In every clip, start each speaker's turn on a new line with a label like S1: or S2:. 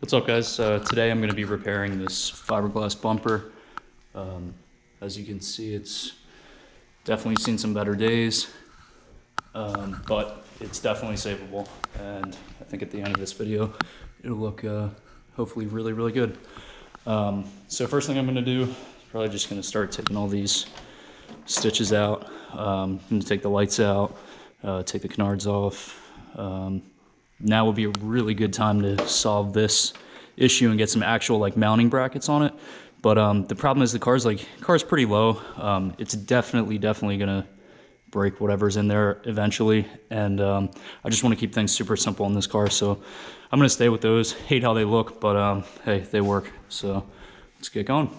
S1: What's up, guys? Today I'm going to be repairing this fiberglass bumper. As you can see, it's definitely seen some better days, but it's definitely savable. And I think at the end of this video, it'll look hopefully really, really good. So first thing I'm going to do is probably just going to start taking all these stitches out. I'm going to take the lights out, take the canards off. Now would be a really good time to solve this issue and get some actual like mounting brackets on it. But the problem is the car's pretty low. It's definitely gonna break whatever's in there eventually. And I just want to keep things super simple in this car. So I'm gonna stay with those. Hate how they look, but hey, they work. So let's get going.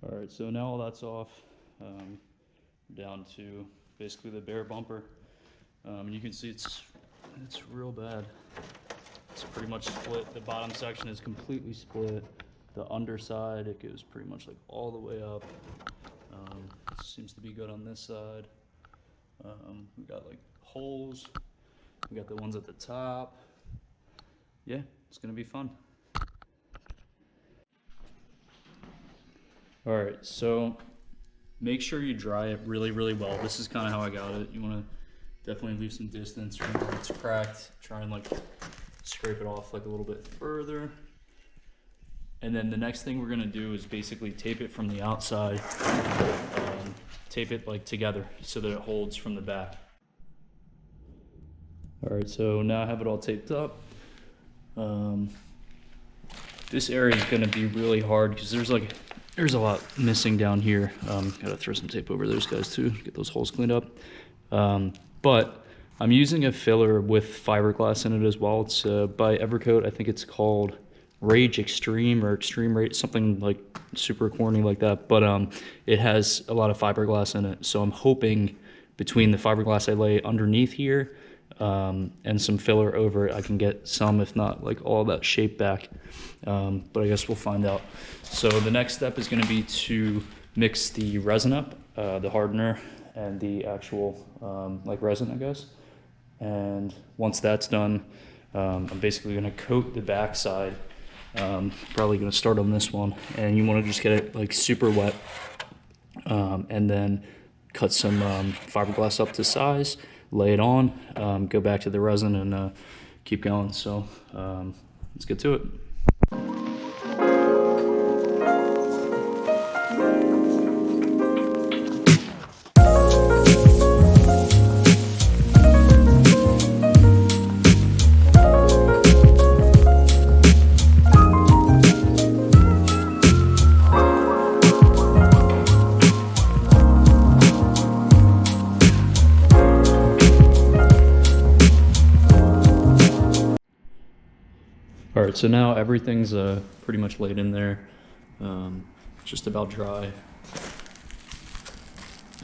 S1: All right, so now all that's off, down to basically the bare bumper. And you can see it's real bad. It's pretty much split. The bottom section is completely split. The underside, it goes pretty much like all the way up. Seems to be good on this side. We got like holes. We got the ones at the top. Yeah, it's gonna be fun. All right, so make sure you dry it really, really well. This is kind of how I got it. You want to definitely leave some distance from where it's cracked. Try and like scrape it off like a little bit further. And then the next thing we're gonna do is basically tape it from the outside. Tape it like together so that it holds from the back. All right, so now I have it all taped up. This area is gonna be really hard because there's a lot missing down here. Gotta throw some tape over those guys too, get those holes cleaned up. But I'm using a filler with fiberglass in it as well. It's by Evercoat. I think it's called Rage Extreme or Extreme Rage, something like super corny like that. But it has a lot of fiberglass in it. So I'm hoping between the fiberglass I lay underneath here and some filler over it, I can get some, if not like all that shape back. But I guess we'll find out. So the next step is going to be to mix the resin up, the hardener and the actual like resin, I guess. And once that's done, I'm basically going to coat the back side. Probably going to start on this one, and you want to just get it like super wet, and then cut some fiberglass up to size, lay it on, go back to the resin, and keep going. So let's get to it. All right, so now everything's pretty much laid in there, just about dry.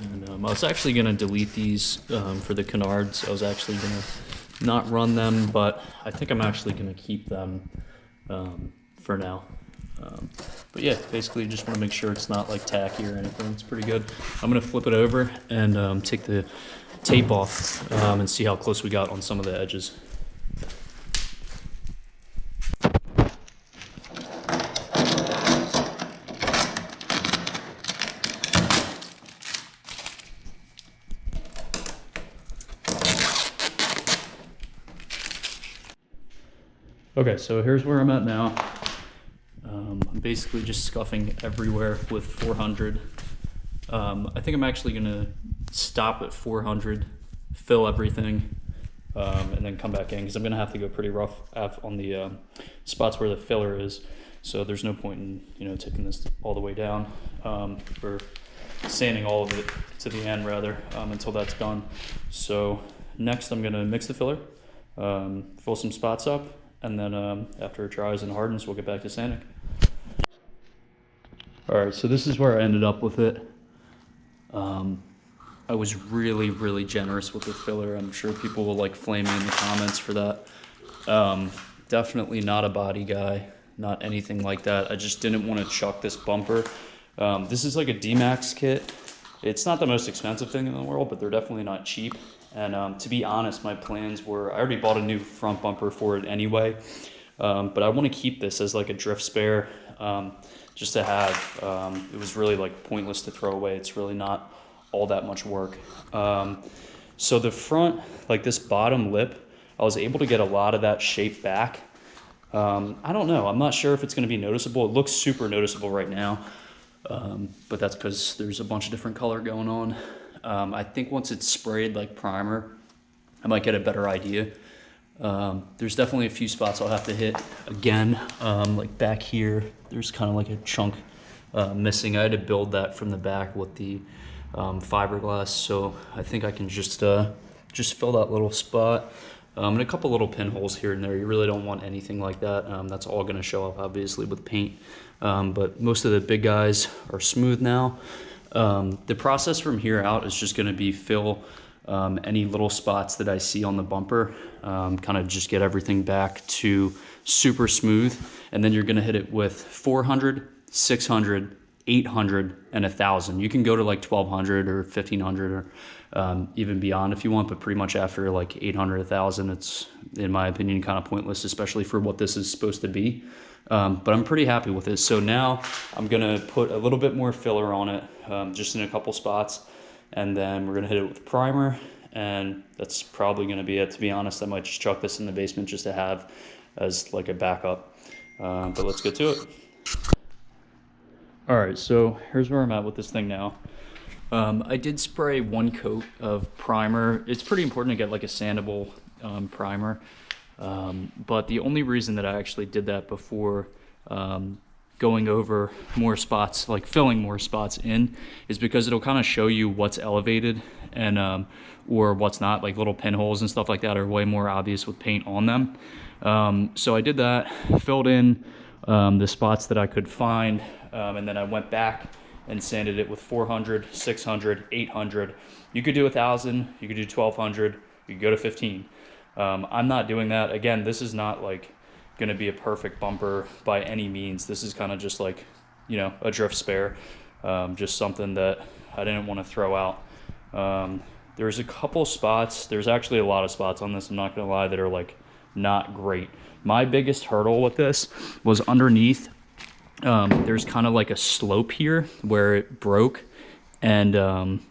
S1: And I was actually gonna delete these for the canards. I was actually gonna not run them, but I think I'm actually gonna keep them for now. But yeah, basically just wanna make sure it's not like tacky or anything. It's pretty good. I'm gonna flip it over and take the tape off and see how close we got on some of the edges. Okay, so here's where I'm at now. I'm basically just scuffing everywhere with 400. I think I'm actually gonna stop at 400, fill everything, and then come back in, because I'm gonna have to go pretty rough on the spots where the filler is. So there's no point in, you know, taking this all the way down, or sanding all of it to the end rather, until that's done. So next I'm gonna mix the filler, fill some spots up, and then after it dries and hardens, we'll get back to sanding. All right, so this is where I ended up with it. I was really generous with the filler. I'm sure people will like flame me in the comments for that. Definitely not a body guy, not anything like that. I just didn't want to chuck this bumper. This is like a D-Max kit. It's not the most expensive thing in the world, but they're definitely not cheap. And to be honest, my plans were, I already bought a new front bumper for it anyway, but I want to keep this as like a drift spare, just to have. It was really like pointless to throw away. It's really not all that much work. So the front, like this bottom lip, I was able to get a lot of that shape back. I don't know, I'm not sure if it's going to be noticeable. It looks super noticeable right now, but that's because there's a bunch of different color going on. I think once it's sprayed like primer, I might get a better idea. There's definitely a few spots I'll have to hit again, like back here there's kind of like a chunk missing. I had to build that from the back with the fiberglass, so I think I can just fill that little spot, and a couple little pinholes here and there. You really don't want anything like that. That's all going to show up obviously with paint, but most of the big guys are smooth now. The process from here out is just going to be fill any little spots that I see on the bumper, kind of just get everything back to super smooth, and then you're going to hit it with 400, 600, 800, and 1,000. You can go to like 1,200 or 1,500 or even beyond if you want, but pretty much after like 800, 1,000, it's, in my opinion, kind of pointless, especially for what this is supposed to be. But I'm pretty happy with this. So now I'm gonna put a little bit more filler on it, just in a couple spots, and then we're gonna hit it with primer, and that's probably gonna be it. To be honest, I might just chuck this in the basement just to have as like a backup, but let's get to it. All right, so here's where I'm at with this thing now. I did spray one coat of primer. It's pretty important to get like a sandable primer, but the only reason that I actually did that before going over more spots, like filling more spots in, is because it'll kind of show you what's elevated and or what's not. Like little pinholes and stuff like that are way more obvious with paint on them. So I did that, filled in the spots that I could find, and then I went back and sanded it with 400, 600, 800. You could do 1,000, you could do 1,200, you could go to 15. I'm not doing that. Again, this is not like going to be a perfect bumper by any means. This is kind of just like, you know, a drift spare, just something that I didn't want to throw out. There's a couple spots, there's actually a lot of spots on this, I'm not going to lie, that are like not great. My biggest hurdle with this was underneath. There's kind of like a slope here where it broke, and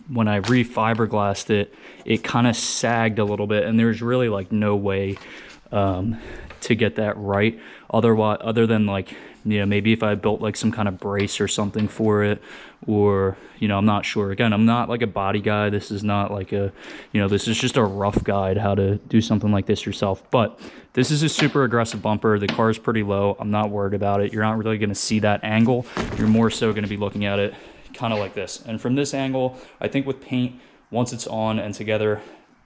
S1: when I re-fiberglassed it, it kind of sagged a little bit, and there's really like no way to get that right other than like, you know, maybe if I built like some kind of brace or something for it, or, you know, I'm not sure. Again, I'm not like a body guy. This is not like a, you know, this is just a rough guide how to do something like this yourself. But this is a super aggressive bumper. The car is pretty low. I'm not worried about it. You're not really going to see that angle. You're more so going to be looking at it kind of like this. And from this angle, I think with paint, once it's on and together,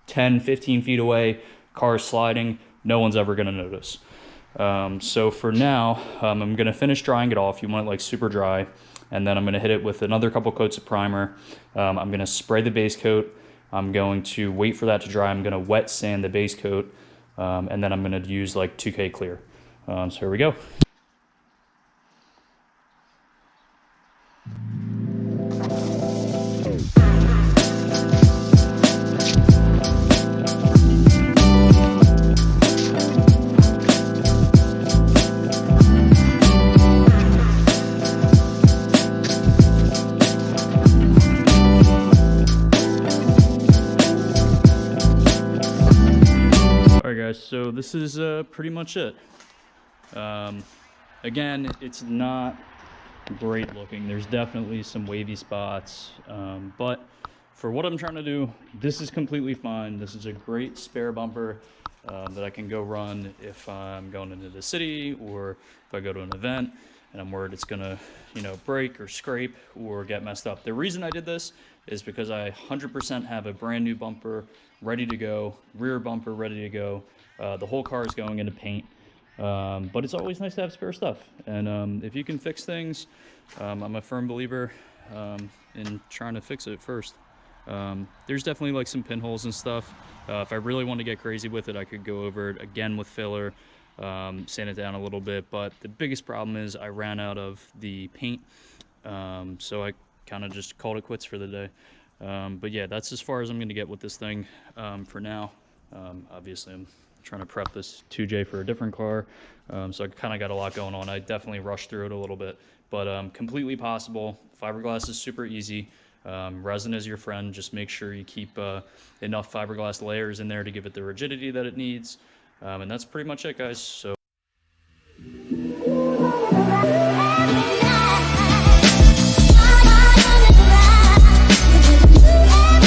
S1: 10, 15 feet away, car is sliding, no one's ever going to notice. So for now, I'm going to finish drying it off. You want it like super dry. And then I'm going to hit it with another couple coats of primer. I'm going to spray the base coat. I'm going to wait for that to dry. I'm going to wet sand the base coat. And then I'm going to use like 2K clear. So here we go. So this is pretty much it. Again, it's not great looking. There's definitely some wavy spots, but for what I'm trying to do, this is completely fine. This is a great spare bumper that I can go run if I'm going into the city or if I go to an event and I'm worried it's gonna, break or scrape or get messed up. The reason I did this is because I 100% have a brand new bumper ready to go, rear bumper ready to go. The whole car is going into paint. But it's always nice to have spare stuff. And if you can fix things, I'm a firm believer in trying to fix it first. There's definitely like some pinholes and stuff. If I really want to get crazy with it, I could go over it again with filler, sand it down a little bit. But the biggest problem is I ran out of the paint. So I kind of just called it quits for the day. But yeah, that's as far as I'm going to get with this thing for now. Obviously, I'm trying to prep this 2J for a different car, so I kind of got a lot going on. I definitely rushed through it a little bit, but completely possible. Fiberglass is super easy. Resin is your friend. Just make sure you keep enough fiberglass layers in there to give it the rigidity that it needs, and that's pretty much it, guys. So